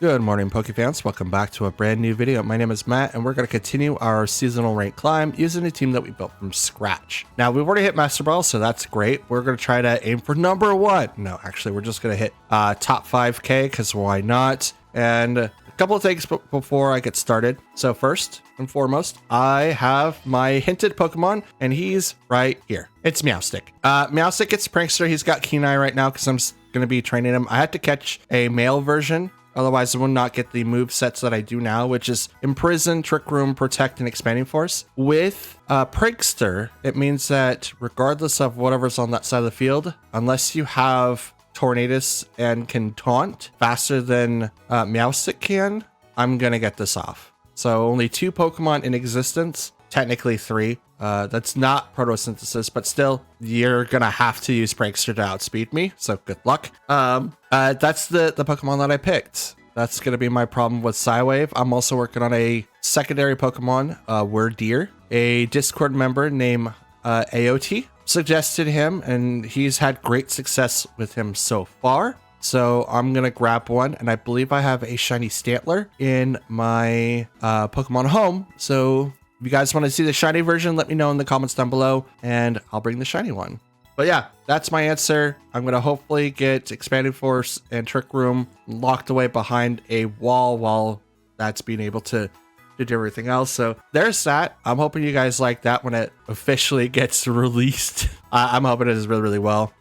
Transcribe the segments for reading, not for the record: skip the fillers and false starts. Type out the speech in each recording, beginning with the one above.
Good morning, Pokefans. Welcome back to a brand new video. My name is Matt, and we're going to continue our seasonal rank climb using a team that we built from scratch. Now, we've already hit Master Ball, so that's great. We're going to try to aim for number one. No, actually, we're just going to hit top 5K, because why not? And a couple of things before I get started. So first and foremost, I have my hinted Pokemon, and he's right here. It's Meowstic. Meowstic gets Prankster. He's got Keen Eye right now, because I'm going to be training him. I had to catch a male version. Otherwise, I will not get the move sets that I do now, which is Imprison, Trick Room, Protect, and Expanding Force. With Prankster, it means that regardless of whatever's on that side of the field, unless you have Tornadus and can taunt faster than Meowstic can, I'm going to get this off. So only 2 Pokemon in existence, technically 3. That's not photosynthesis, but still, you're gonna have to use Prankster to outspeed me, so good luck. That's the Pokemon that I picked. That's gonna be my problem with Psywave. I'm also working on a secondary Pokemon, Wordeer. A Discord member named AOT suggested him, and he's had great success with him so far. So I'm gonna grab one, and I believe I have a shiny Stantler in my Pokemon home, so if you guys want to see the shiny version, let me know in the comments down below, and I'll bring the shiny one. But yeah, that's my answer. I'm going to hopefully get Expanded Force and Trick Room locked away behind a wall while that's being able to do everything else. So there's that. I'm hoping you guys like that when it officially gets released. I'm hoping it does really, really well.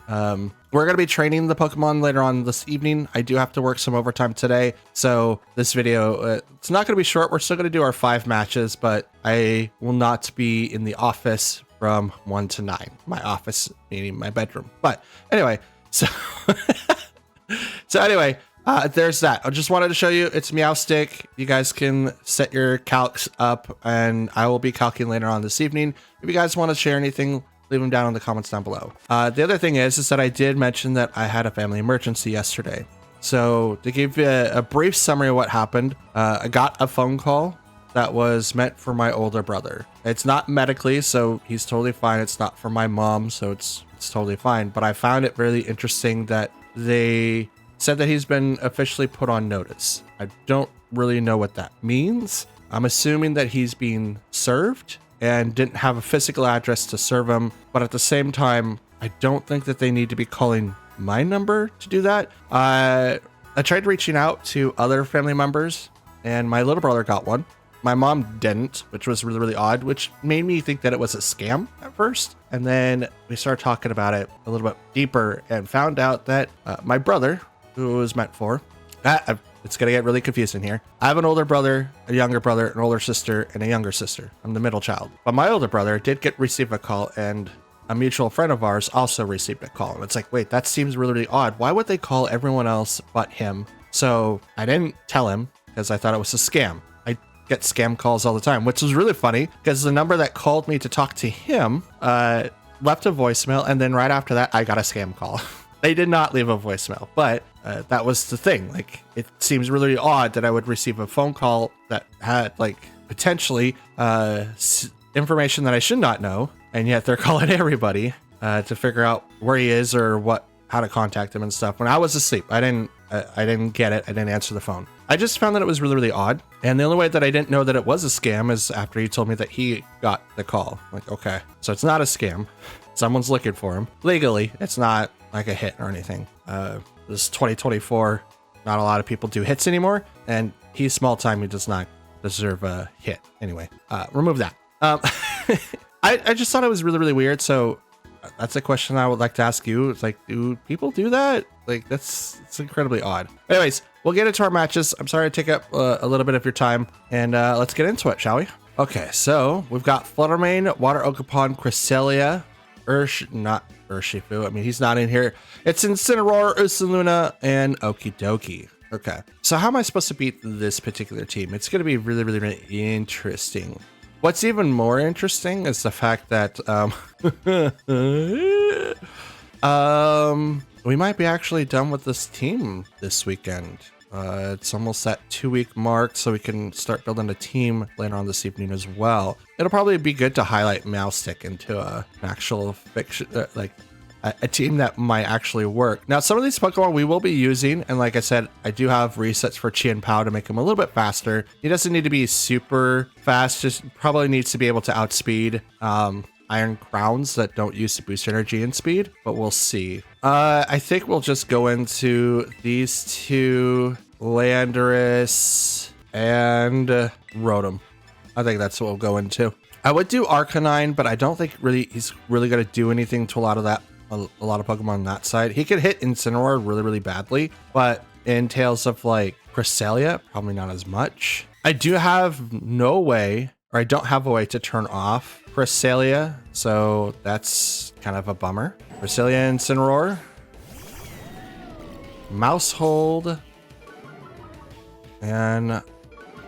We're going to be training the Pokemon later on this evening. I do have to work some overtime today. So this video, it's not going to be short. We're still going to do our 5 matches, but I will not be in the office from 1 to 9. My office, meaning my bedroom. But anyway, so anyway, there's that. I just wanted to show you it's Meowstic. You guys can set your calcs up, and I will be calcing later on this evening. If you guys want to share anything, leave them down in the comments down below. The other thing is that I did mention that I had a family emergency yesterday. So to give you a brief summary of what happened, I got a phone call that was meant for my older brother. It's not medically, so he's totally fine. It's not for my mom, so it's totally fine. But I found it really interesting that they said that he's been officially put on notice. I don't really know what that means. I'm assuming that he's being served and didn't have a physical address to serve him. But at the same time, I don't think that they need to be calling my number to do that. I tried reaching out to other family members, and my little brother got one. My mom didn't, which was really, really odd, which made me think that it was a scam at first. And then we started talking about it a little bit deeper and found out that my brother, who it was meant for, it's going to get really confusing here. I have an older brother, a younger brother, an older sister, and a younger sister. I'm the middle child. But my older brother did receive a call, and a mutual friend of ours also received a call. And it's like, wait, that seems really, really odd. Why would they call everyone else but him? So I didn't tell him because I thought it was a scam. I get scam calls all the time, which was really funny because the number that called me to talk to him left a voicemail. And then right after that, I got a scam call. They did not leave a voicemail, but that was the thing. Like, it seems really odd that I would receive a phone call that had like potentially information that I should not know, and yet they're calling everybody to figure out where he is or how to contact him and stuff. When I was asleep, I didn't get it. I didn't answer the phone. I just found that it was really, really odd. And the only way that I didn't know that it was a scam is after he told me that he got the call. Like, okay, so it's not a scam. Someone's looking for him legally. It's not like a hit or anything. This is 2024. Not a lot of people do hits anymore, and he's small time. He does not deserve a hit. Anyway, remove that. I just thought it was really, really weird. So that's a question I would like to ask you. It's like, do people do that? Like, it's incredibly odd. Anyways, we'll get into our matches. I'm sorry to take up a little bit of your time, and let's get into it, shall we? Okay, so we've got Fluttermane, Water Ogerpon, Cresselia, not Urshifu. I mean, he's not in here. It's Incineroar, Ursaluna, and Okie Dokie. Okay, so how am I supposed to beat this particular team? It's going to be really, really, really interesting. What's even more interesting is the fact that we might be actually done with this team this weekend. It's almost that 2-week mark, so we can start building a team later on this evening as well. It'll probably be good to highlight Meowstic into an actual fiction, like a team that might actually work. Now, some of these Pokemon we will be using, and like I said, I do have resets for Chien Pao to make him a little bit faster. He doesn't need to be super fast, just probably needs to be able to outspeed Iron Crowns that don't use to boost energy and speed, but we'll see. I think we'll just go into these two, Landorus and Rotom. I think that's what we'll go into. I would do Arcanine, but I don't think he's really going to do anything to a lot of Pokemon on that side. He could hit Incineroar really badly, but in Tales of like Cresselia, probably not as much. I do have no way, or I don't have a way to turn off Cresselia, so that's kind of a bummer. Cresselia, Incineroar, Mousehold, and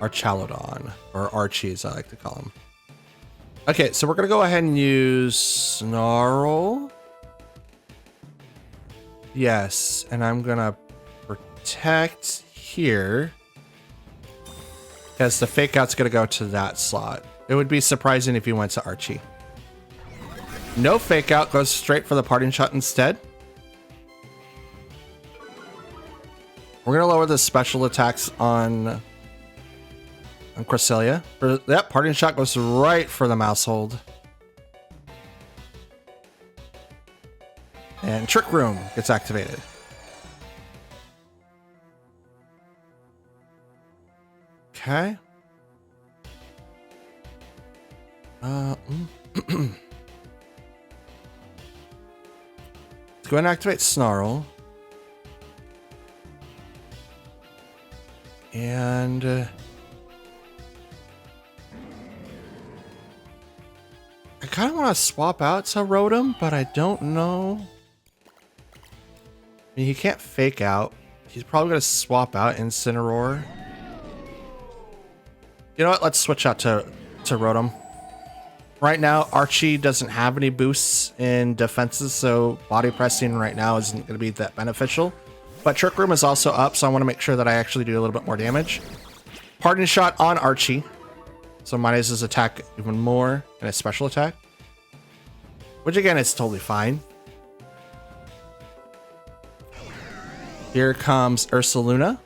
Archaludon, or Archie as I like to call him. Okay, so we're gonna go ahead and use Snarl. Yes, and I'm gonna protect here because the fake out's gonna go to that slot. It would be surprising if he went to Archie. No fake out, goes straight for the parting shot instead. We're gonna lower the special attacks on Cresselia. That parting shot goes right for the Mousehold. And Trick Room gets activated. Okay. Let's go ahead and activate Snarl. And I kind of want to swap out to Rotom, but I don't know. I mean, he can't fake out. He's probably going to swap out Incineroar. You know what? Let's switch out to Rotom. Right now, Archie doesn't have any boosts in defenses, so body pressing right now isn't going to be that beneficial. But Trick Room is also up, so I want to make sure that I actually do a little bit more damage. Parting shot on Archie. So minus his attack even more, and his special attack. Which again is totally fine. Here comes Ursaluna.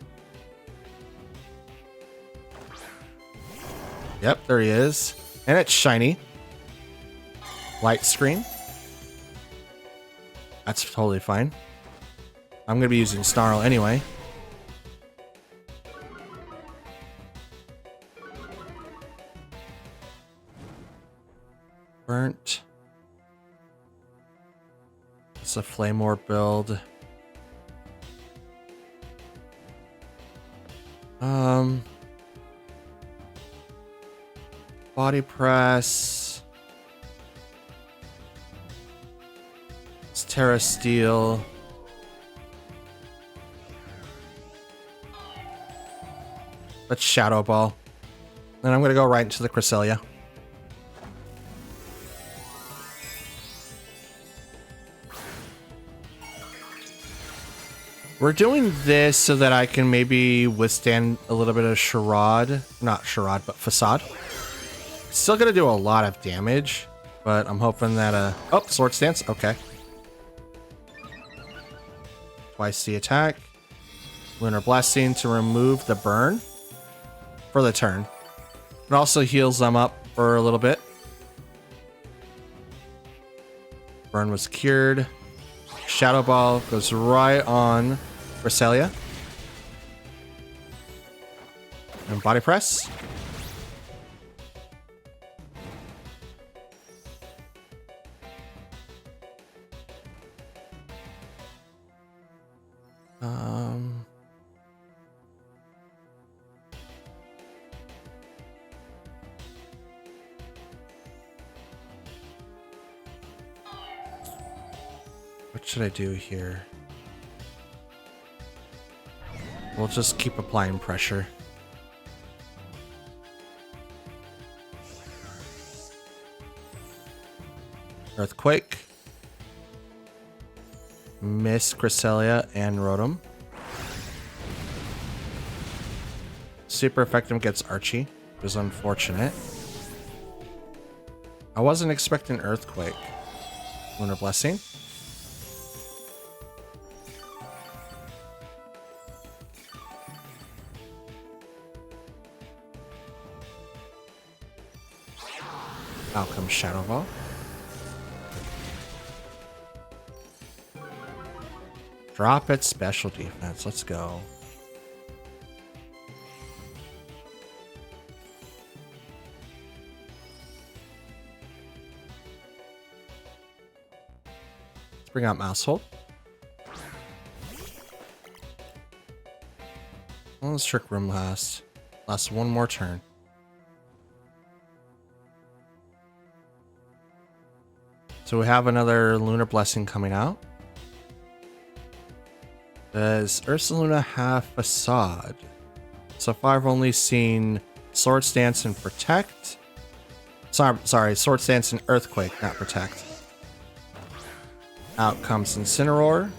Yep, there he is. And it's shiny. Light screen. That's totally fine. I'm going to be using Snarl anyway. Burnt. It's a Flame Orb build. Body press. It's Terra Steel. Let's Shadow Ball. Then I'm going to go right into the Cresselia. We're doing this so that I can maybe withstand a little bit of Charade. Not Charade, but Facade. Still going to do a lot of damage, but I'm hoping that... Oh, Swords Dance. Okay. Twice the attack. Lunar Blessing to remove the burn for the turn. It also heals them up for a little bit. Burn was cured. Shadow Ball goes right on Cresselia. And Body Press. What should I do here? We'll just keep applying pressure. Earthquake. Miss Cresselia and Rotom. Super effective gets Archie, which is unfortunate. I wasn't expecting Earthquake. Lunar Blessing. Out comes Shadow Ball. Drop its special defense. Let's go. Let's bring out Mousehold. Well, let's Trick Room last. Last one more turn. So we have another Lunar Blessing coming out. Does Ursaluna have Facade? So far I've only seen Swords Dance and Protect. Sorry, Swords Dance and Earthquake, not Protect. Out comes Incineroar.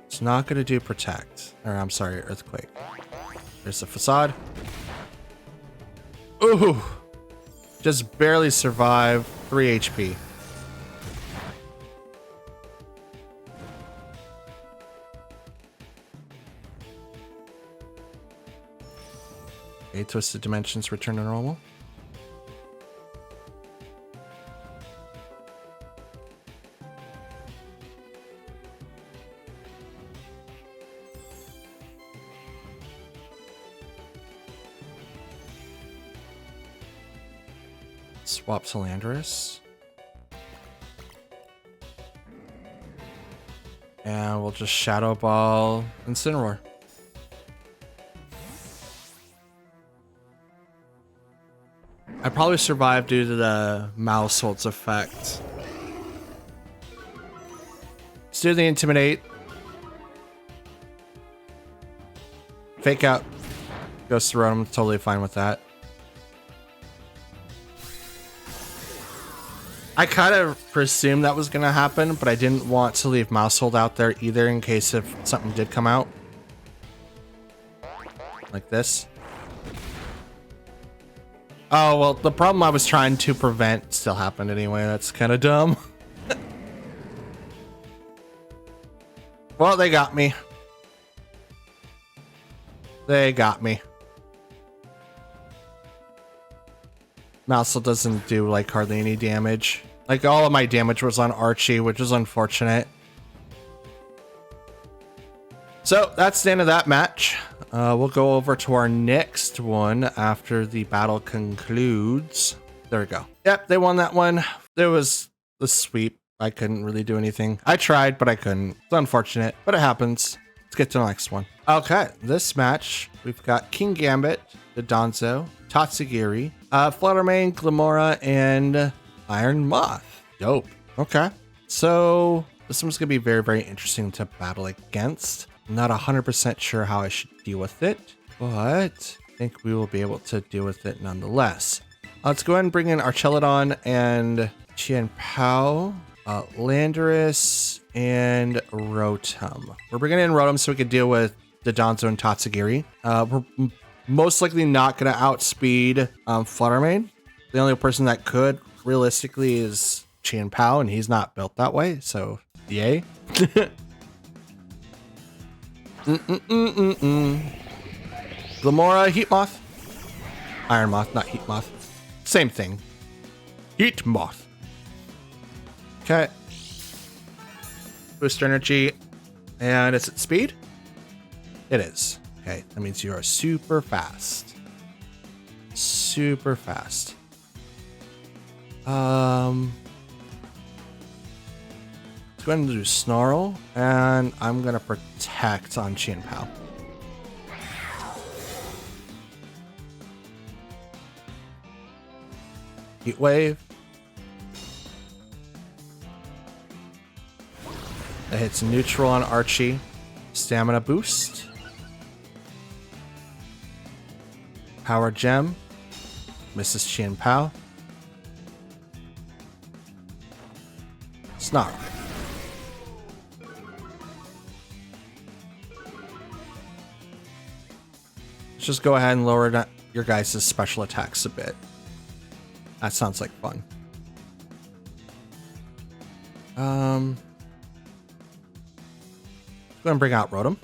It's not going to do Protect. Or I'm sorry, Earthquake. There's the Facade. Ooh! Just barely survive. 3 HP. Okay, Twisted Dimensions return to normal. Swap to Landorus. And we'll just Shadow Ball Incineroar. I probably survived due to the Mousehold's effect. Let's do the Intimidate. Fake Out. Goes to Rotom. Totally fine with that. I kind of presumed that was going to happen, but I didn't want to leave Mousehold out there either in case if something did come out. Like this. Oh, well, the problem I was trying to prevent still happened anyway. That's kind of dumb. Well, they got me. They got me. Mousehold doesn't do like hardly any damage. Like all of my damage was on Archie, which is unfortunate. So that's the end of that match. We'll go over to our next one after the battle concludes. There we go. Yep, they won that one. There was the sweep. I couldn't really do anything. I tried, but I couldn't. It's unfortunate, but it happens. Let's get to the next one. Okay, this match, we've got King Gambit, Dodonzo, Tatsugiri, Fluttermane, Glamora, and Iron Moth. Dope. Okay. So this one's going to be very, very interesting to battle against. I'm not 100% sure how I should deal with it, but I think we will be able to deal with it nonetheless. Let's go ahead and bring in Archelodon and Qianpao, Landorus, and Rotom. We're bringing in Rotom so we can deal with Dodonzo and Tatsugiri. We're most likely not going to outspeed Fluttermane. The only person that could realistically is Qianpao, and he's not built that way, so yay. Glamora, Heat Moth. Iron Moth, not Heat Moth. Same thing. Heat Moth. Okay. Boost energy. And is it speed? It is. Okay, that means you are super fast. Super fast. Let's go ahead and do Snarl, and I'm gonna protect on Qianpao. Heat Wave. That hits neutral on Archie. Stamina boost. Power Gem. Misses Qianpao. Snarl. Let's just go ahead and lower your guys' special attacks a bit. That sounds like fun. Go ahead and bring out Rotom.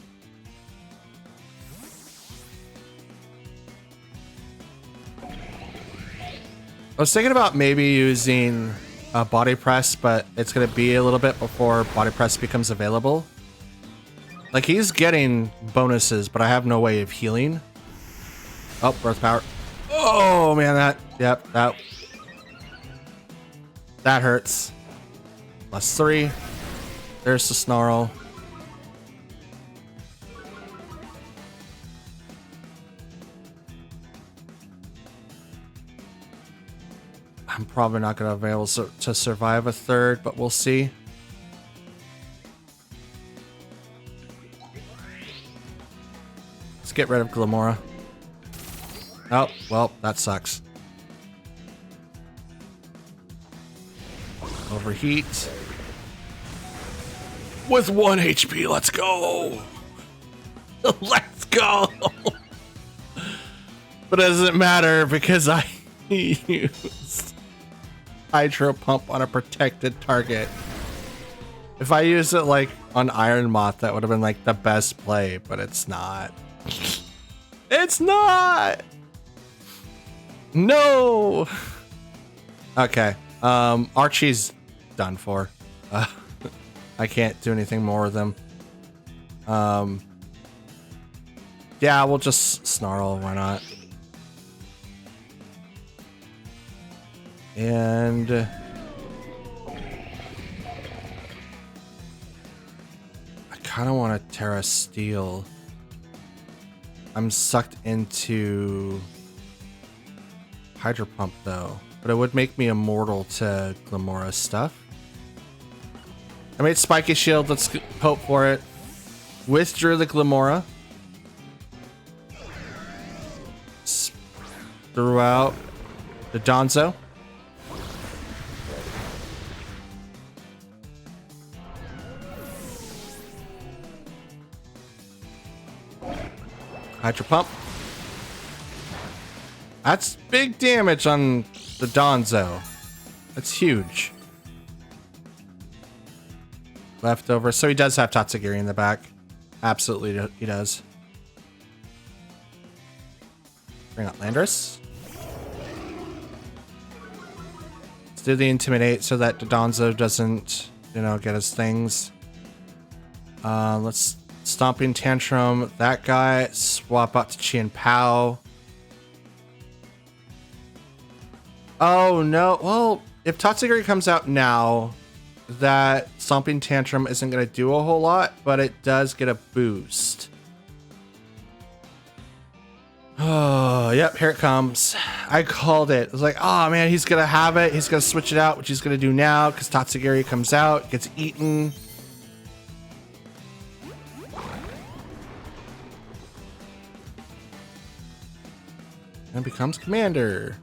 I was thinking about maybe using a body press, but it's going to be a little bit before body press becomes available. Like, he's getting bonuses, but I have no way of healing. Oh, breath power. Oh, man, that hurts. +3. There's the snarl. I'm probably not going to be able to survive a third, but we'll see. Let's get rid of Glamora. Oh, well, that sucks. Overheat. With 1 HP, let's go! Let's go! But it doesn't matter because I used Hydro Pump on a protected target. If I used it like on Iron Moth, that would have been like the best play, but it's not. It's not! No! Okay, Archie's done for. I can't do anything more with him. Yeah, we'll just snarl, why not? And I kind of want to Terra Steel. I'm sucked into Hydro Pump though, but it would make me immortal to Glamora's stuff. I made Spiky Shield, let's hope for it. Withdrew the Glamora. Threw out the Donzo. Hydro Pump. That's big damage on the Donzo. That's huge. Leftover. So he does have Tatsugiri in the back. Absolutely he does. Bring out Landorus. Let's do the Intimidate so that Donzo doesn't, you know, get his things. Let's Stomping Tantrum that guy. Swap out to Chien Pao. Oh no. Well, if Tatsugiri comes out now, that Stomping Tantrum isn't going to do a whole lot, but it does get a boost. Oh, yep, here it comes. I called it. I was like, oh man, he's going to have it. He's going to switch it out, which he's going to do now because Tatsugiri comes out, gets eaten. And becomes Commander.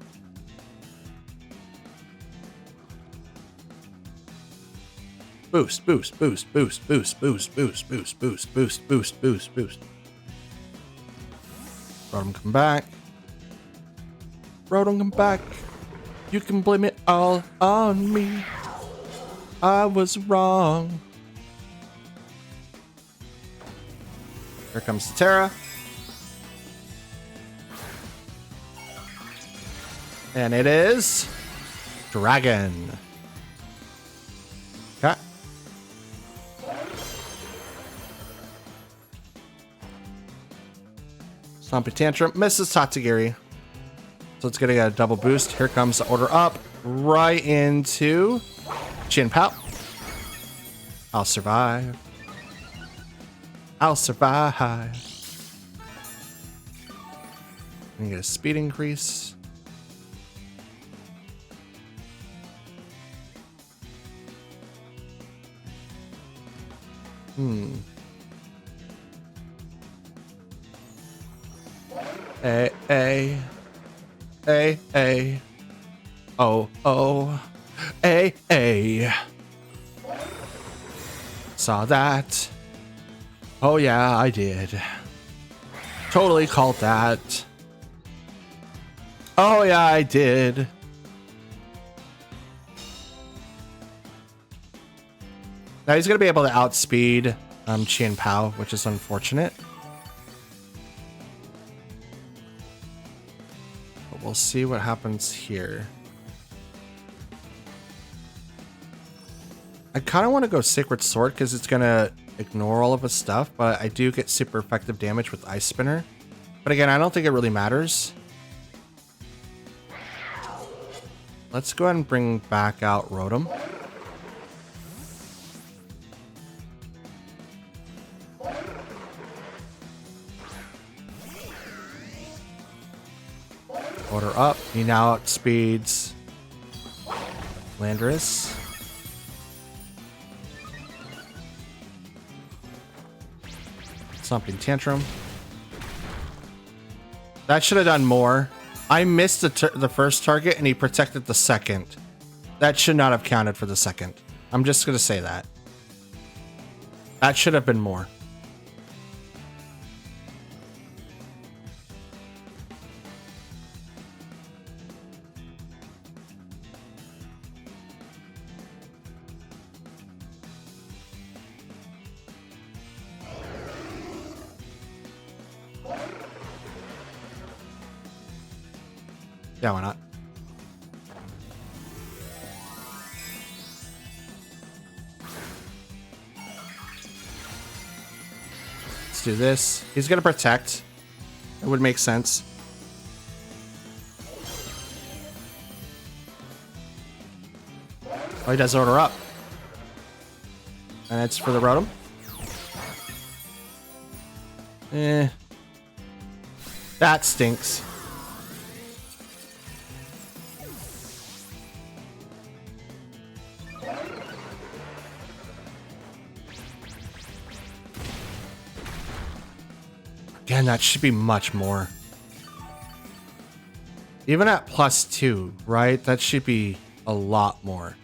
Boost, boost, boost, boost, boost, boost, boost, boost, boost, boost, boost, boost, boost. Rotom come back. Rotom come back. You can blame it all on me. I was wrong. Here comes the Terra. And it is Dragon. Okay. Stompy Tantrum misses Tatsugiri. So it's gonna get a double boost. Here comes the order up right into Chien Pao. I'll survive. I'll survive. And get a speed increase. A. Oh. A. Saw that. Oh yeah, I did. Totally called that. Oh yeah, I did. Now he's going to be able to outspeed Chien Pao, which is unfortunate. But we'll see what happens here. I kind of want to go Sacred Sword because it's going to ignore all of his stuff, but I do get super effective damage with Ice Spinner. But again, I don't think it really matters. Let's go ahead and bring back out Rotom. Order up. He now outspeeds Landorus. Stomping Tantrum. That should have done more. I missed the first target and he protected the second. That should not have counted for the second. I'm just going to say that. That should have been more. Yeah, why not? Let's do this. He's gonna protect. It would make sense. Oh, he does order up. And it's for the Rotom. That stinks. Again, that should be much more. Even at +2, right? That should be a lot more.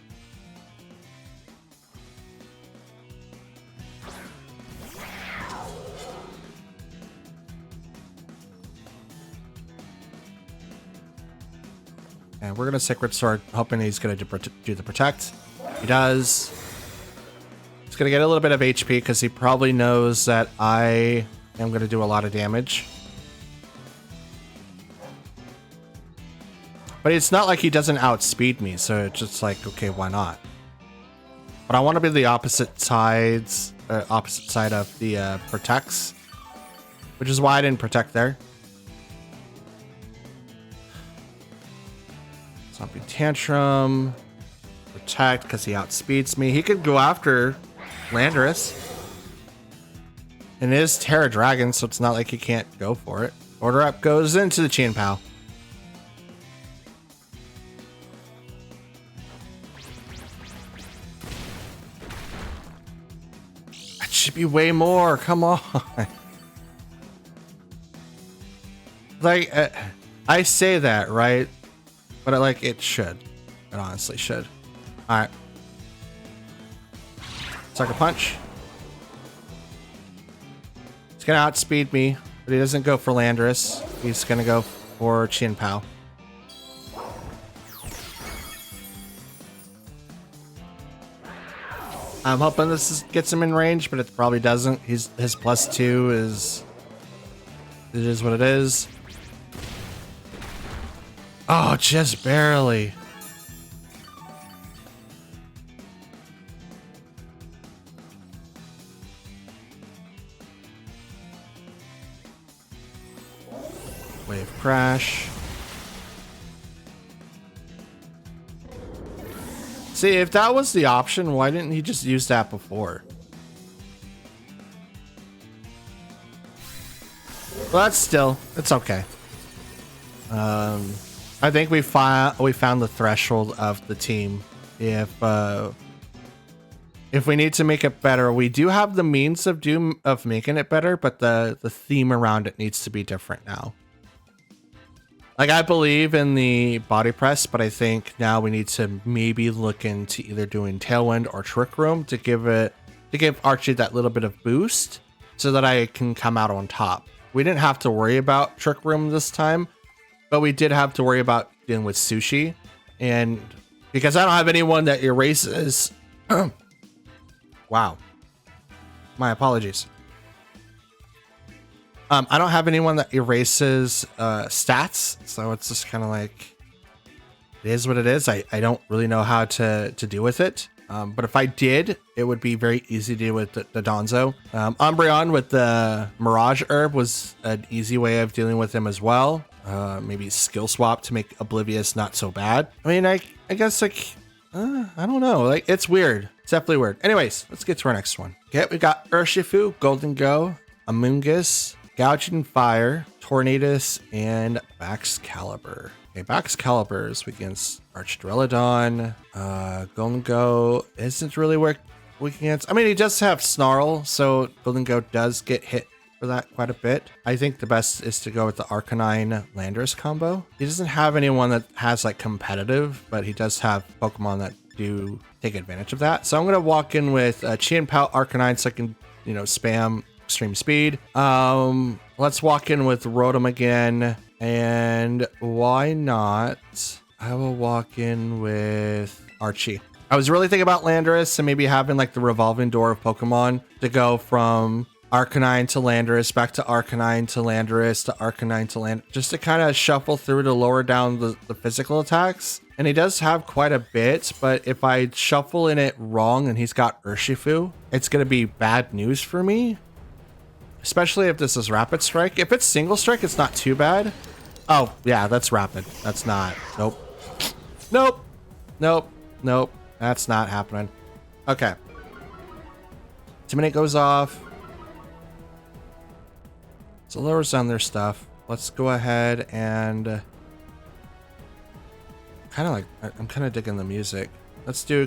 And we're going to Sacred Sword, hoping he's going to do the Protect. He does. He's going to get a little bit of HP because he probably knows that I am going to do a lot of damage. But it's not like he doesn't outspeed me, so it's just like, okay, why not? But I want to be the opposite side of the protects, which is why I didn't protect there. Stomping Tantrum, protect because he outspeeds me. He could go after Landorus. And it is Terra Dragon, so it's not like he can't go for it. Order up goes into the Chien Pao. That should be way more. Come on. Like, I say that, right? But it should. It honestly should. Alright. Sucker Punch. He's gonna outspeed me, but he doesn't go for Landorus. He's gonna go for Chien Pao. I'm hoping gets him in range, but it probably doesn't. His +2 is... It is what it is. Oh, just barely. Wave Crash. See, if that was the option, why didn't he just use that before? Well, it's okay. I think we found the threshold of the team. If we need to make it better, we do have the means of making it better, but the theme around it needs to be different now. Like, I believe in the body press, but I think now we need to maybe look into either doing Tailwind or Trick Room to give Archie that little bit of boost so that I can come out on top. We didn't have to worry about Trick Room this time, but we did have to worry about dealing with Sushi. And because I don't have anyone that erases... Wow. My apologies. I don't have anyone that erases stats, so it's just kind of like, it is what it is. I don't really know how to deal with it. But if I did, it would be very easy to deal with the Donzo. Umbreon with the Mirage Herb was an easy way of dealing with him as well. Maybe skill swap to make Oblivious not so bad. I mean, I guess like, I don't know. Like, it's weird. It's definitely weird. Anyways, let's get to our next one. Okay, we got Urshifu, Golden Go, Amoonguss, Gouging Fire, Tornadus, and Baxcalibur. Okay, Baxcalibur is against Archdrelodon. Golden Go isn't really weak against. I mean, he does have Snarl, so Golden Go does get hit for that quite a bit. I think the best is to go with the Arcanine Landorus combo. He doesn't have anyone that has like competitive, but he does have Pokemon that do take advantage of that. So I'm gonna walk in with Chien-Pao Arcanine so I can, you know, spam Extreme Speed. Let's walk in with Rotom again. And why not? I will walk in with Archie. I was really thinking about Landorus and maybe having like the revolving door of Pokemon to go from Arcanine to Landorus, back to Arcanine to Landorus, to Arcanine to Landorus, just to kind of shuffle through to lower down the physical attacks. And he does have quite a bit, but if I shuffle in it wrong and he's got Urshifu, it's going to be bad news for me. Especially if this is Rapid Strike. If it's Single Strike, it's not too bad. Oh, yeah, that's Rapid. That's not. Nope. Nope. Nope. Nope. That's not happening. Okay. Intimidate goes off. So lowers down their stuff. Let's go ahead and... I'm kind of digging the music. Let's do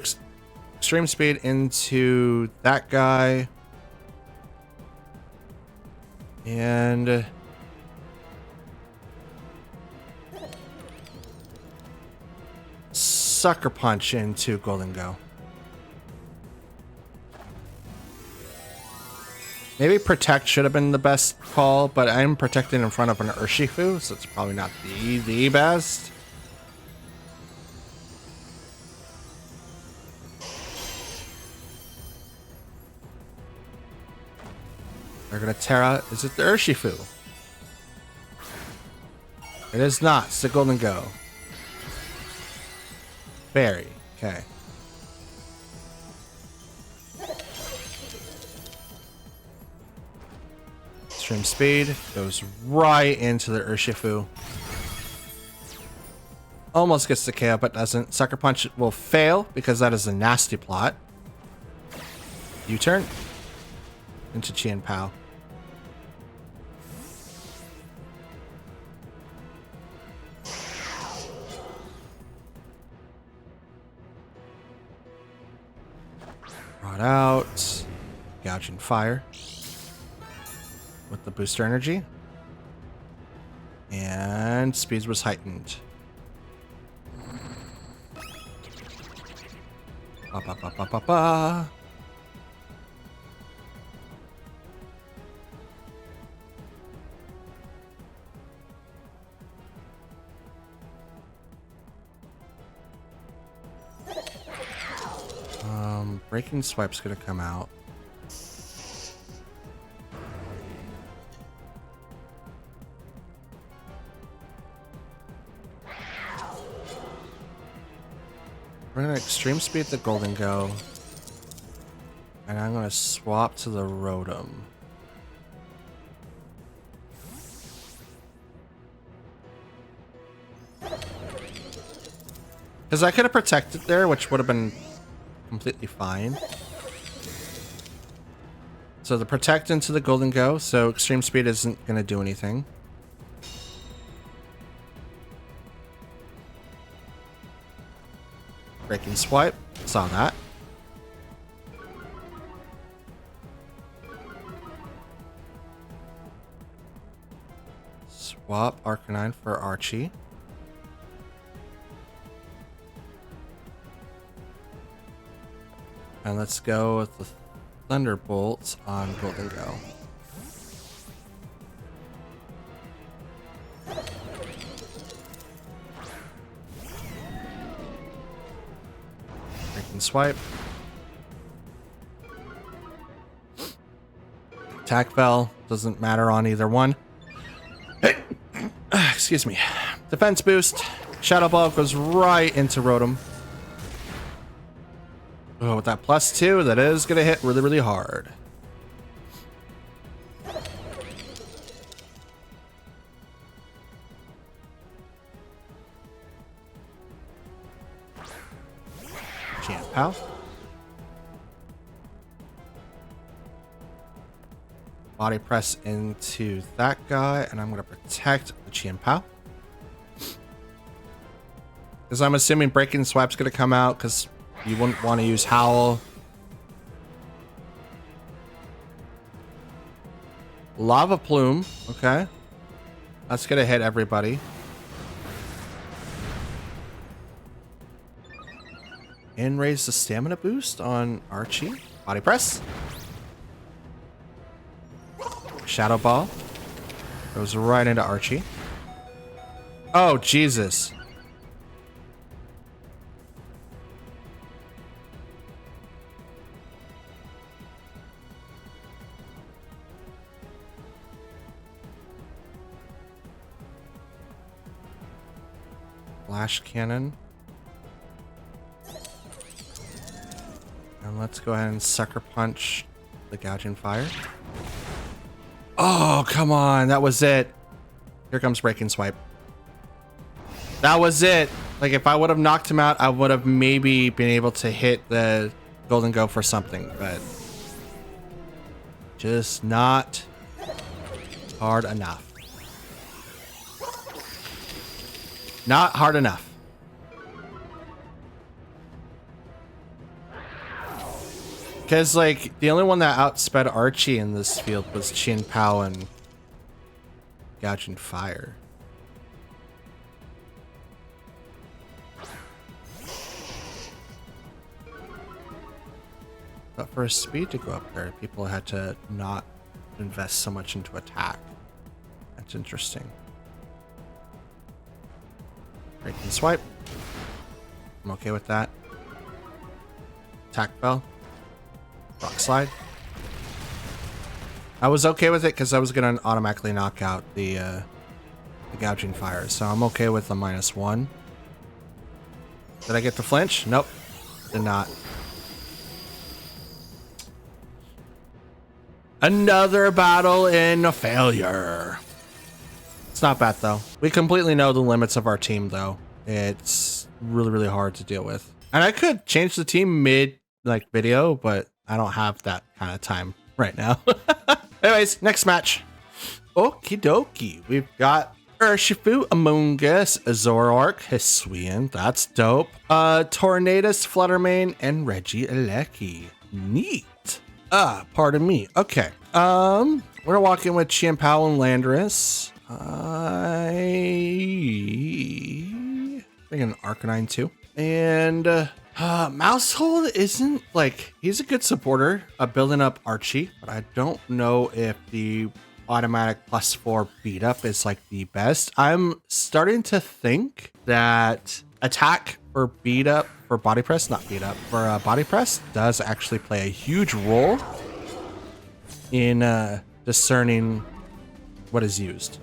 Extreme Speed into that guy. And Sucker Punch into Golden Go. Maybe Protect should have been the best call, but I'm protecting in front of an Urshifu, so it's probably not the best. They're gonna Terra. Is it the Urshifu? It is not. It's the Golden Go. Fairy. Okay. Extreme Speed goes right into the Urshifu. Almost gets the KO, but doesn't. Sucker Punch will fail because that is a nasty plot. U-turn into Chien-Pao. Brought out Gouging Fire with the booster energy, and speed was heightened. Ba, ba, ba, ba, ba, ba. Breaking Swipe's gonna come out. We're gonna Extreme Speed the Golden Go. And I'm gonna swap to the Rotom. Because I could have protected there, which would have been completely fine. So the Protect into the Golden Go, so Extreme Speed isn't going to do anything. Breaking Swipe, saw that. Swap Arcanine for Archie. And let's go with the Thunderbolts on Golden Go. Breaking Swipe. Attack Bell, doesn't matter on either one. Excuse me. Defense boost. Shadow Ball goes right into Rotom. Oh, with that +2, that is gonna hit really, really hard. Champ Pal. Body press into that guy, and I'm gonna protect the Chien Pao. Because I'm assuming Breaking Swipe's gonna come out, because you wouldn't want to use Howl. Lava Plume, okay. That's gonna hit everybody. And raise the stamina boost on Archie. Body press. Shadow Ball. Goes right into Archie. Oh, Jesus. Flash Cannon. And let's go ahead and Sucker Punch the Gouging Fire. Oh, come on. That was it. Here comes Breaking Swipe. That was it. Like, if I would have knocked him out, I would have maybe been able to hit the Golden Go for something, but just not hard enough. Not hard enough. Because, like, the only one that outsped Archie in this field was Chien Pao and Gouging Fire. But for his speed to go up there, people had to not invest so much into attack. That's interesting. Breaking Swipe. I'm okay with that. Attack Bell. Rock Slide. I was okay with it because I was going to automatically knock out the Gouging Fire. So I'm okay with the -1. Did I get the flinch? Nope. Did not. Another battle in a failure. It's not bad, though. We completely know the limits of our team, though. It's really, really hard to deal with. And I could change the team mid, like, video, but I don't have that kind of time right now. Anyways, next match. Okie dokie. We've got Urshifu, Among Us, Zoroark, Hisuian. That's dope. Tornadus, Fluttermane, and Regieleki. Neat. Pardon me. Okay. We're walking with Chien Pao and Landorus. I think an Arcanine too. And Mousehold isn't like, he's a good supporter of building up Archie, but I don't know if the automatic +4 beat up is like the best. I'm starting to think that attack for beat up, for body press, not beat up, for body press does actually play a huge role in discerning what is used.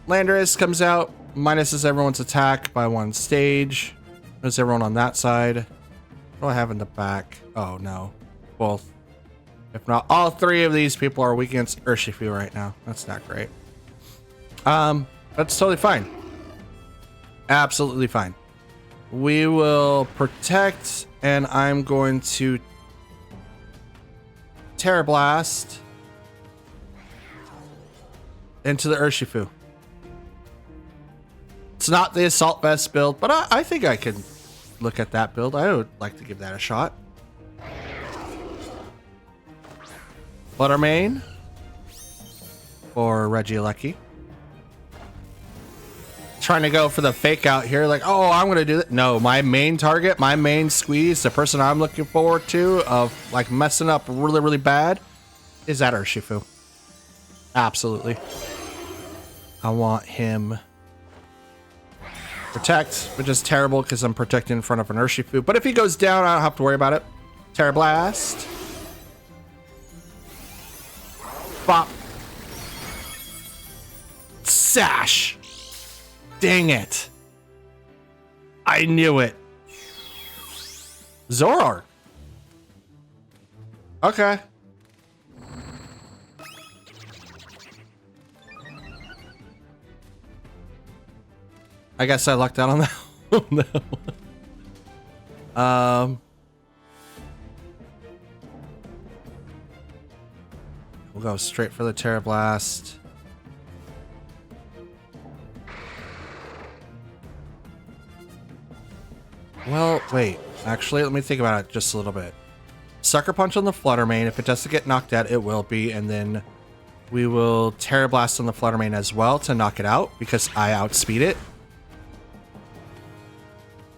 Landorus comes out, minuses everyone's attack by 1 stage. There's everyone on that side. What do I have in the back? Oh no, both. If not, all 3 of these people are weak against Urshifu right now. That's not great. That's totally fine. Absolutely fine. We will protect, and I'm going to Terra Blast into the Urshifu. It's not the Assault Vest build, but I think I can look at that build. I would like to give that a shot. Fluttermane or Regieleki. Trying to go for the fake out here, like, oh, I'm gonna do that. No, my main target, my main squeeze, the person I'm looking forward to of like messing up really, really bad is that Urshifu. Absolutely. I want him protect, which is terrible because I'm protecting in front of an Urshifu. But if he goes down, I don't have to worry about it. Terra Blast. Bop. Sash. Dang it. I knew it. Zoroark. Okay. I guess I lucked out on that. Oh, no. We'll go straight for the Terra Blast. Well, wait. Actually, let me think about it just a little bit. Sucker Punch on the Flutter Mane. If it doesn't get knocked out, it will be. And then we will Terra Blast on the Flutter Mane as well to knock it out because I outspeed it.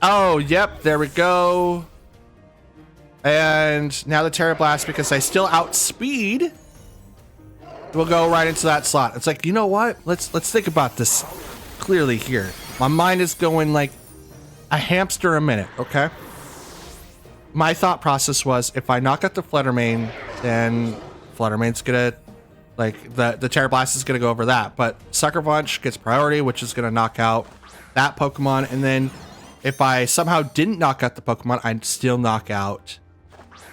Oh, yep. There we go. And now the Terra Blast, because I still outspeed, will go right into that slot. It's like, you know what? Let's think about this clearly here. My mind is going like a hamster a minute, okay? My thought process was if I knock out the Flutter Mane, then Flutter Mane's gonna, like, the Terra Blast is gonna go over that. But Sucker Punch gets priority, which is gonna knock out that Pokemon. And then if I somehow didn't knock out the Pokemon, I'd still knock out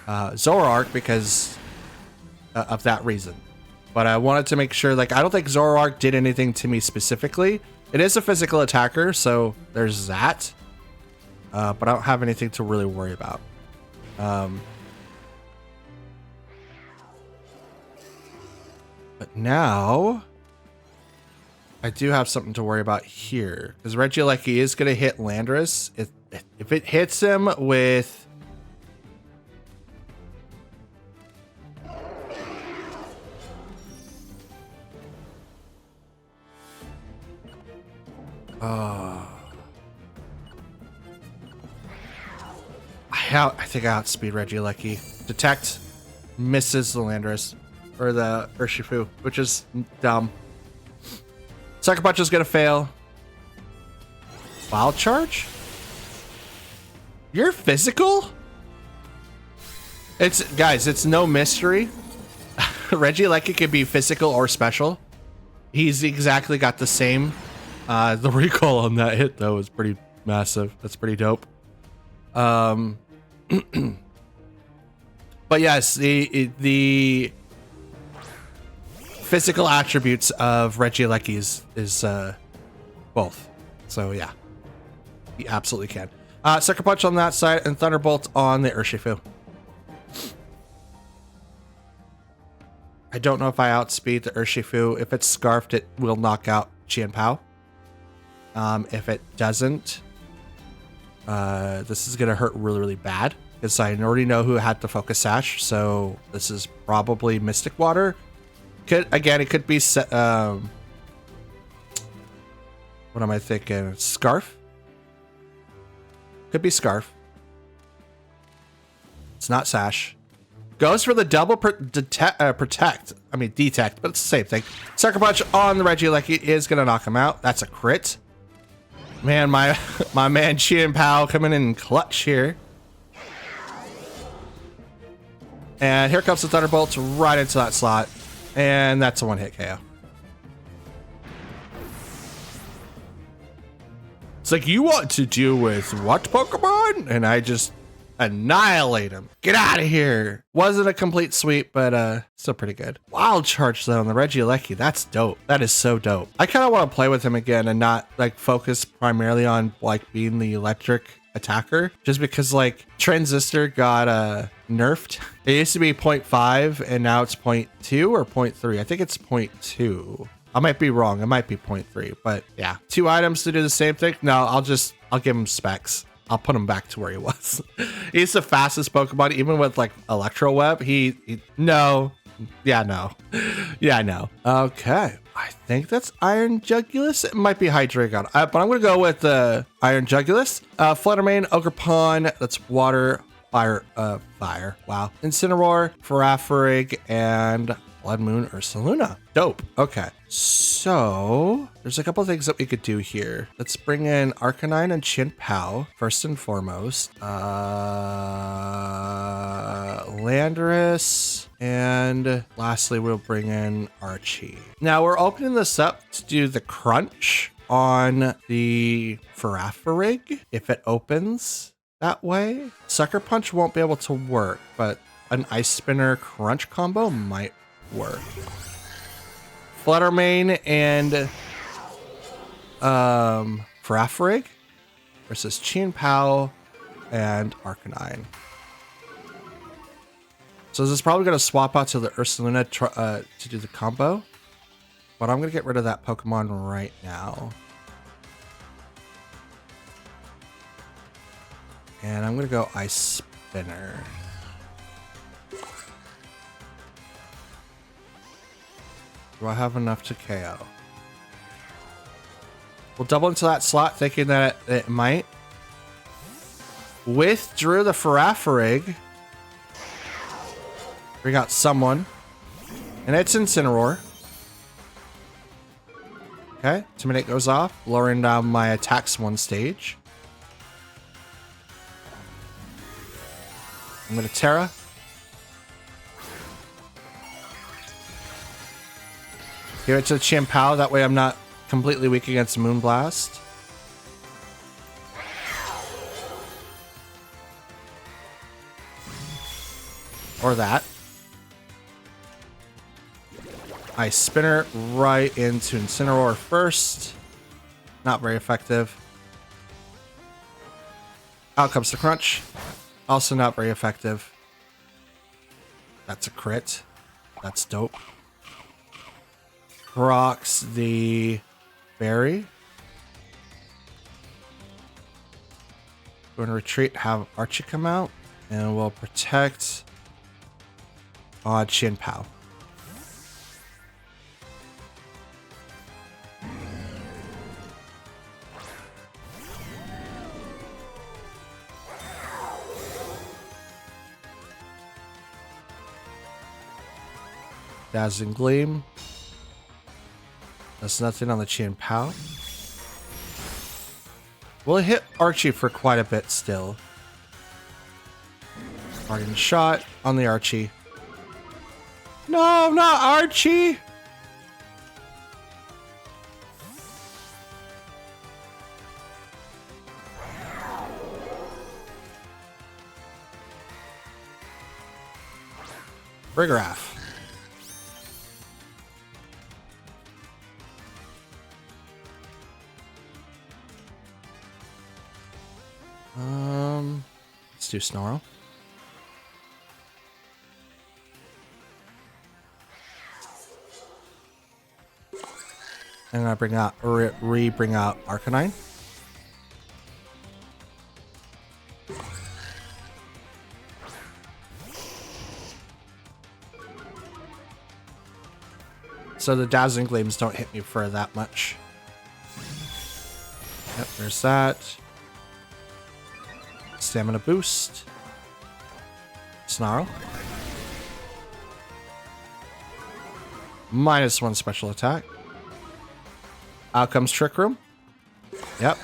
Zoroark because of that reason. But I wanted to make sure, like, I don't think Zoroark did anything to me specifically. It is a physical attacker, so there's that. But I don't have anything to really worry about. But now I do have something to worry about here because Regieleki is going to hit Landorus. If it hits him with I think I outspeed Regieleki. Detect misses the Landorus or the Urshifu, which is dumb. Sucker Punch is gonna fail. Wild Charge? You're physical? Guys, it's no mystery. Regieleki can be physical or special. He's exactly got the same. The recoil on that hit though is pretty massive. That's pretty dope. But yes, the physical attributes of Regieleki is both. So yeah, he absolutely can. Sucker Punch on that side and Thunderbolt on the Urshifu. I don't know if I outspeed the Urshifu. If it's Scarfed, it will knock out Qianpao. If it doesn't, this is gonna hurt really, really bad because I already know who had the Focus Sash. So this is probably Mystic Water. It could be what am I thinking? Scarf? Could be Scarf. It's not Sash. Goes for the double protect. I mean detect, but it's the same thing. Sucker Punch on the Regieleki is gonna knock him out. That's a crit. Man, my man Qianpao coming in clutch here. And here comes the Thunderbolts right into that slot. And that's a one-hit KO. It's like, you want to deal with what Pokemon? And I just annihilate him. Get out of here. Wasn't a complete sweep, but still pretty good. Wild Charge though on the Regieleki. That's dope. That is so dope. I kind of want to play with him again and not like focus primarily on like being the electric attacker, just because like Transistor got nerfed. It used to be 0.5 and now it's 0.2 or 0.3. I think it's 0.2. I might be wrong. It might be 0.3, but yeah. 2 items to do the same thing. No, I'll give him specs. I'll put him back to where he was. He's the fastest Pokemon, even with like Electro Web. No. Yeah, no. Yeah, no. Okay. I think that's Iron Jugulus. It might be Hydreigon, but I'm going to go with the Iron Jugulus. Flutter Mane, Ogerpon. That's water, fire. Wow. Incineroar, Farafrig, and Blood Moon Ursaluna. Dope. Okay. So there's a couple things that we could do here. Let's bring in Arcanine and Qianpao first and foremost. Landorus, and lastly we'll bring in Archie. Now we're opening this up to do the crunch on the Farafrig. If it opens, that way. Sucker Punch won't be able to work, but an Ice Spinner Crunch combo might work. Fluttermane and Farafrig versus Chien Pao and Arcanine. So this is probably going to swap out to the Ursaluna to do the combo. But I'm going to get rid of that Pokemon right now. And I'm going to go Ice Spinner. Do I have enough to KO? We'll double into that slot thinking that it might. Withdrew the Farafrig. We got someone. And it's Incineroar. Okay, Intimidate goes off, lowering down my attacks one stage. I'm going to Terra. Give it to the Chien Pao, that way I'm not completely weak against Moonblast. Or that. Ice Spinner right into Incineroar first. Not very effective. Out comes the Crunch. Also not very effective. That's a crit. That's dope. Rocks the Berry. We're going to retreat, have Archie come out, and we'll protect Chien Pao. Dazzling Gleam. That's nothing on the Chien Pao. We'll hit Archie for quite a bit still. Guardian Shot on the Archie. No, not Archie! Rigoraph. Let's do Snarl. I'm gonna bring out bring out Arcanine. So the Dazzling Gleams don't hit me for that much. Yep, there's that. Stamina boost. Snarl. -1 special attack. Out comes Trick Room. Yep.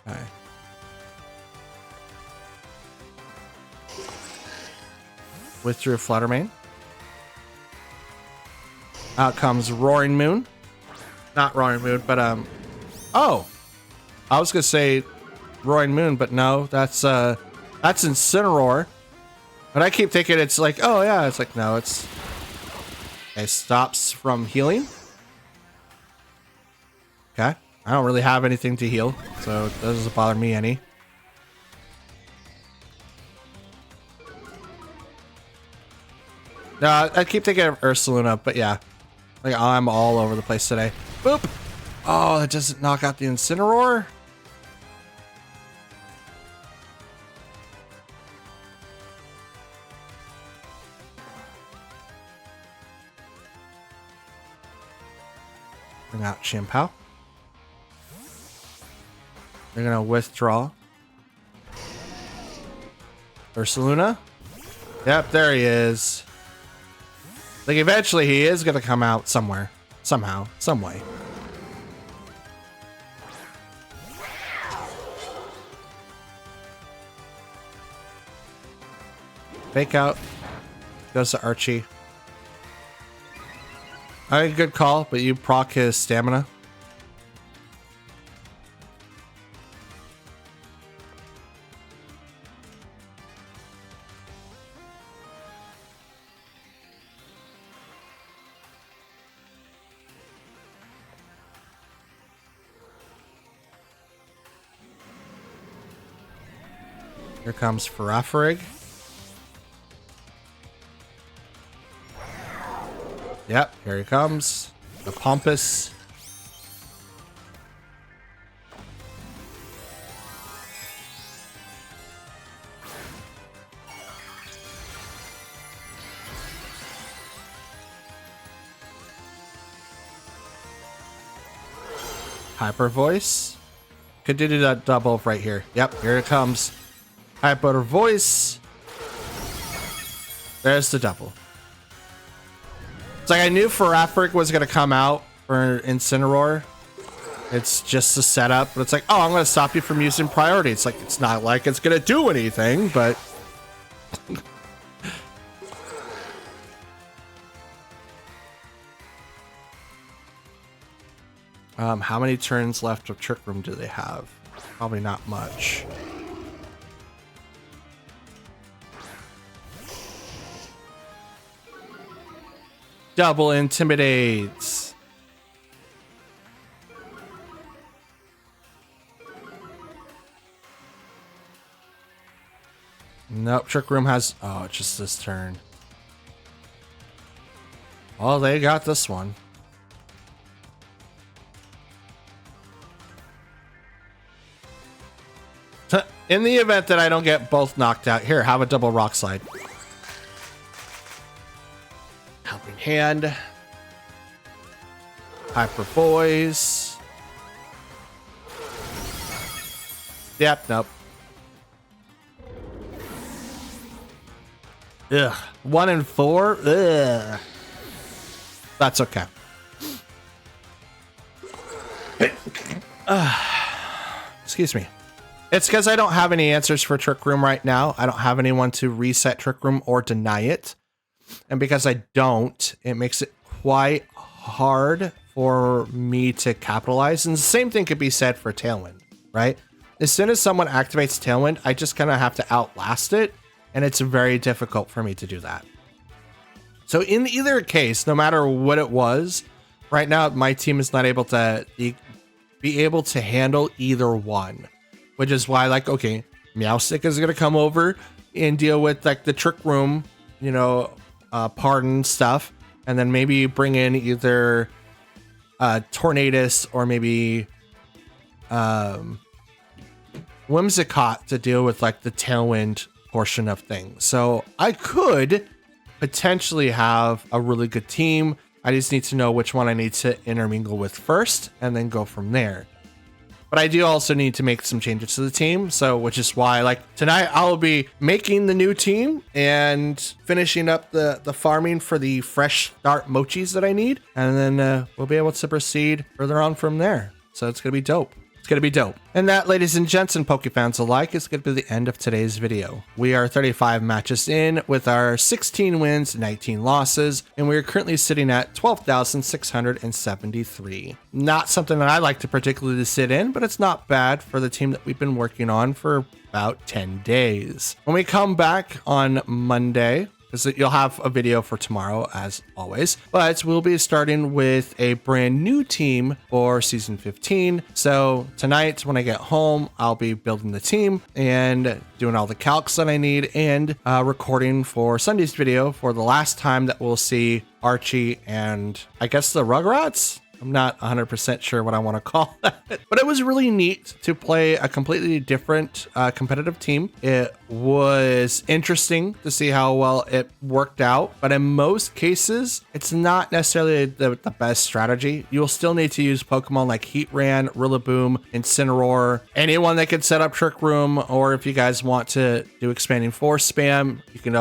Okay. Withdrew Fluttermane. Out comes Roaring Moon. Not Roaring Moon, but oh, I was gonna say Roaring Moon, but no, that's Incineroar. But I keep thinking it's like, oh yeah, it's like no, it stops from healing. Okay, I don't really have anything to heal, so it doesn't bother me any. No, I keep thinking of Ursaluna, but yeah. Like, I'm all over the place today. Boop! Oh, that doesn't knock out the Incineroar? Bring out Chien Pao. They're gonna withdraw. Ursaluna? Yep, there he is. Like, eventually he is gonna come out somewhere. Somehow. Some way. Fake out. Goes to Archie. All right, good call, but you proc his stamina. Here comes Farafrig. Yep, here he comes. The Pompous. Hyper Voice. Could do that double right here. Yep, here it comes. Hyper Voice. There's the double. It's like I knew Farafrig was going to come out for Incineroar. It's just a setup, but it's like, oh, I'm going to stop you from using priority. It's like, it's not like it's going to do anything, but... how many turns left of Trick Room do they have? Probably not much. Double intimidates. Nope, Trick Room has... Oh, it's just this turn. Well, they got this one. In the event that I don't get both knocked out, here, have a double rock slide. Helping Hand. Hyper Voice. Yep, nope. Ugh. 1 and 4? Ugh. That's okay. Excuse me. It's because I don't have any answers for Trick Room right now. I don't have anyone to reset Trick Room or deny it. And because I don't, it makes it quite hard for me to capitalize. And the same thing could be said for Tailwind, right? As soon as someone activates Tailwind, I just kind of have to outlast it. And it's very difficult for me to do that. So in either case, no matter what it was, right now, my team is not able to be able to handle either one. Which is why, like, okay, Meowstic is going to come over and deal with, like, the Trick Room, you know, pardon stuff. And then maybe bring in either Tornadus or maybe Whimsicott to deal with, like, the Tailwind portion of things. So I could potentially have a really good team. I just need to know which one I need to intermingle with first and then go from there. But I do also need to make some changes to the team. So, which is why, like, tonight I'll be making the new team and finishing up the farming for the fresh start mochis that I need. And then we'll be able to proceed further on from there. So it's going to be dope. It's going to be dope. And that, ladies and gents and Pokefans alike, is going to be the end of today's video. We are 35 matches in with our 16 wins, 19 losses, and we are currently sitting at 12,673. Not something that I like to particularly sit in, but it's not bad for the team that we've been working on for about 10 days. When we come back on Monday, because you'll have a video for tomorrow as always, but we'll be starting with a brand new team for season 15. So tonight when I get home, I'll be building the team and doing all the calcs that I need and recording for Sunday's video for the last time that we'll see Archie and I guess the Rugrats. I'm not 100% sure what I want to call that, but it was really neat to play a completely different competitive team. It was interesting to see how well it worked out, but in most cases, it's not necessarily the best strategy. You'll still need to use Pokemon like Heatran, Rillaboom, Incineroar, anyone that can set up Trick Room, or if you guys want to do Expanding Force spam, you can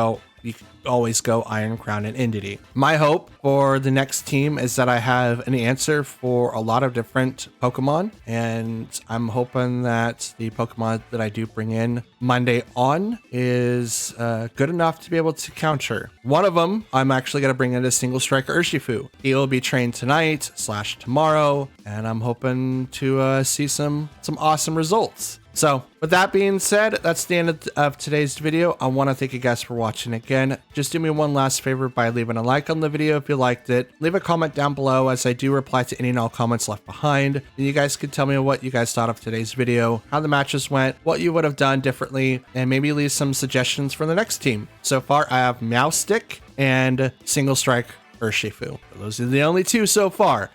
always go Iron Crown and Entity. My hope for the next team is that I have an answer for a lot of different Pokemon, and I'm hoping that the Pokemon that I do bring in Monday on is good enough to be able to counter. One of them, I'm actually going to bring in a single striker Urshifu. He will be trained tonight / tomorrow, and I'm hoping to see some awesome results. So with that being said, that's the end of today's video. I want to thank you guys for watching again. Just do me one last favor by leaving a like on the video if you liked it. Leave a comment down below, as I do reply to any and all comments left behind. And you guys can tell me what you guys thought of today's video, how the matches went, what you would have done differently, and maybe leave some suggestions for the next team. So far, I have Meowstic and Single Strike Urshifu. Those are the only two so far.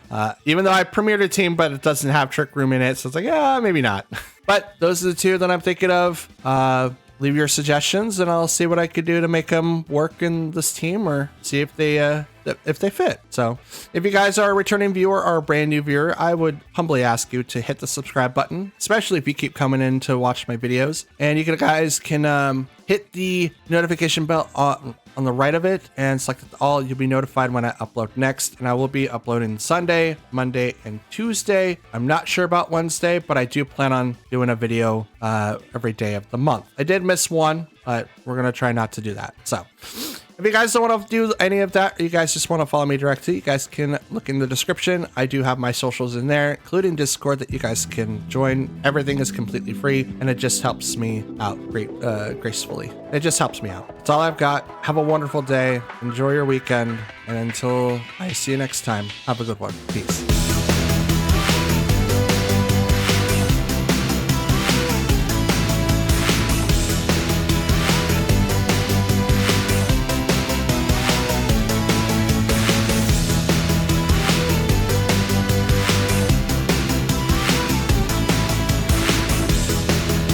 Even though I premiered a team, but it doesn't have Trick Room in it, so it's like, yeah, maybe not. But those are the two that I'm thinking of. Leave your suggestions, and I'll see what I could do to make them work in this team, or see if they fit. So if you guys are a returning viewer or a brand new viewer, I would humbly ask you to hit the subscribe button, especially if you keep coming in to watch my videos. And you guys can hit the notification bell on the right of it and select all. You'll be notified when I upload next, and I will be uploading Sunday, Monday, and Tuesday. I'm not sure about Wednesday, but I do plan on doing a video every day of the month. I did miss one, but we're gonna try not to do that. So if you guys don't want to do any of that, or you guys just want to follow me directly, you guys can look in the description. I do have my socials in there, including Discord, that you guys can join. Everything is completely free, and it just helps me out gracefully. It just helps me out. That's all I've got. Have a wonderful day. Enjoy your weekend. And until I see you next time, have a good one. Peace.